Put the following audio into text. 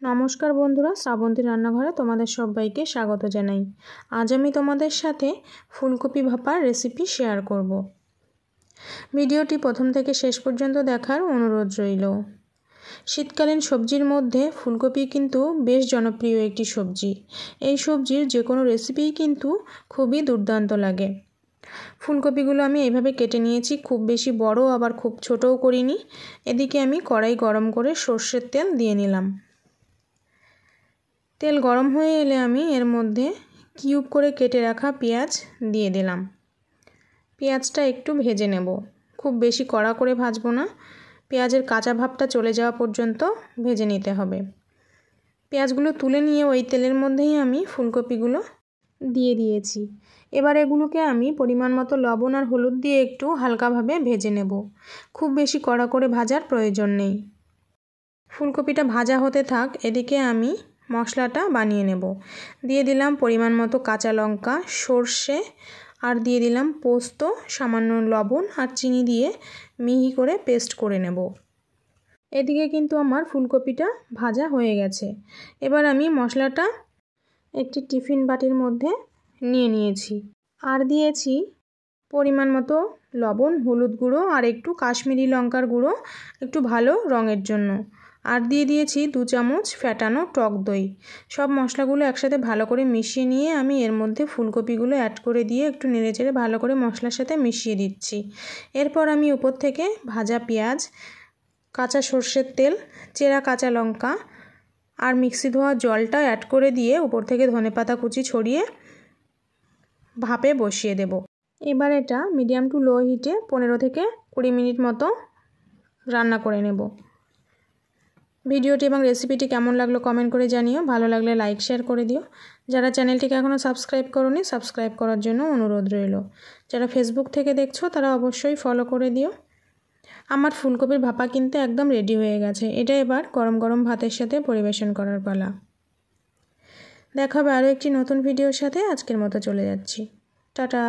নমস্কার বন্ধুরা, শ্রাবন্তী রান্নাঘরে তোমাদের সবাইকে স্বাগত জানাই। আজ আমি তোমাদের সাথে ফুলকপি ভাপার রেসিপি শেয়ার করব। ভিডিওটি প্রথম থেকে শেষ পর্যন্ত দেখার অনুরোধ রইল। শীতকালীন সবজির মধ্যে ফুলকপি কিন্তু বেশ জনপ্রিয় একটি সবজি। এই সবজির যে কোনো রেসিপিই কিন্তু খুবই দুর্দান্ত লাগে। ফুলকপিগুলো আমি এইভাবে কেটে নিয়েছি, খুব বেশি বড় আবার খুব ছোটও করিনি। এদিকে আমি কড়াই গরম করে সর্ষের তেল দিয়ে নিলাম। তেল গরম হয়ে এলে আমি এর মধ্যে কিউব করে কেটে রাখা পেঁয়াজ দিয়ে দিলাম। পেঁয়াজটা একটু ভেজে নেব, খুব বেশি কড়া করে ভাজবো না, পেঁয়াজের কাঁচা ভাবটা চলে যাওয়া পর্যন্ত ভেজে নিতে হবে। পেঁয়াজগুলো তুলে নিয়ে ওই তেলের মধ্যেই আমি ফুলকপিগুলো দিয়ে দিয়েছি। এবার এগুলোকে আমি পরিমাণ মতো লবণ আর হলুদ দিয়ে একটু হালকাভাবে ভেজে নেব, খুব বেশি কড়া করে ভাজার প্রয়োজন নেই। ফুলকপিটা ভাজা হতে থাক, এদিকে আমি মশলাটা বানিয়ে নেব। দিয়ে দিলাম পরিমাণ মতো কাঁচা লঙ্কা, সর্ষে আর দিয়ে দিলাম পোস্ত, সামান্য লবণ আর চিনি দিয়ে মিহি করে পেস্ট করে নেব। এদিকে কিন্তু আমার ফুলকপিটা ভাজা হয়ে গেছে। এবার আমি মশলাটা একটি টিফিন বাটির মধ্যে নিয়ে নিয়েছি আর দিয়েছি পরিমাণ মতো লবণ, হলুদ গুঁড়ো আর একটু কাশ্মীরি লঙ্কার গুঁড়ো একটু ভালো রঙের জন্য, আর দিয়ে দিয়েছি 2 চামচ ফ্যাটানো টক দই। সব মশলাগুলো একসাথে ভালো করে মিশিয়ে নিয়ে আমি এর মধ্যে ফুলকপিগুলো অ্যাড করে দিয়ে একটু নেড়েচেড়ে ভালো করে মশলার সাথে মিশিয়ে দিচ্ছি। এরপর আমি উপর থেকে ভাজা পেঁয়াজ, কাঁচা সর্ষের তেল, চেরা কাঁচা লঙ্কা আর মিক্সি ধোয়া জলটা অ্যাড করে দিয়ে উপর থেকে ধনেপাতা কুচি ছড়িয়ে ভাপে বসিয়ে দেব। এবার এটা মিডিয়াম টু লো হিটে 15 থেকে 20 মিনিট মতো রান্না করে নেব। ভিডিওটি এবং রেসিপিটি কেমন লাগলো কমেন্ট করে জানিও, ভালো লাগলে লাইক শেয়ার করে দিও। যারা চ্যানেলটিকে এখনও সাবস্ক্রাইব করোনি, সাবস্ক্রাইব করার জন্য অনুরোধ রইল। যারা ফেসবুক থেকে দেখছো তারা অবশ্যই ফলো করে দিও। আমার ফুলকপির ভাপা কিন্তু একদম রেডি হয়ে গেছে। এটা এবার গরম গরম ভাতের সাথে পরিবেশন করার পালা। দেখা হবে আরও একটি নতুন ভিডিওর সাথে। আজকের মতো চলে যাচ্ছি, টাটা।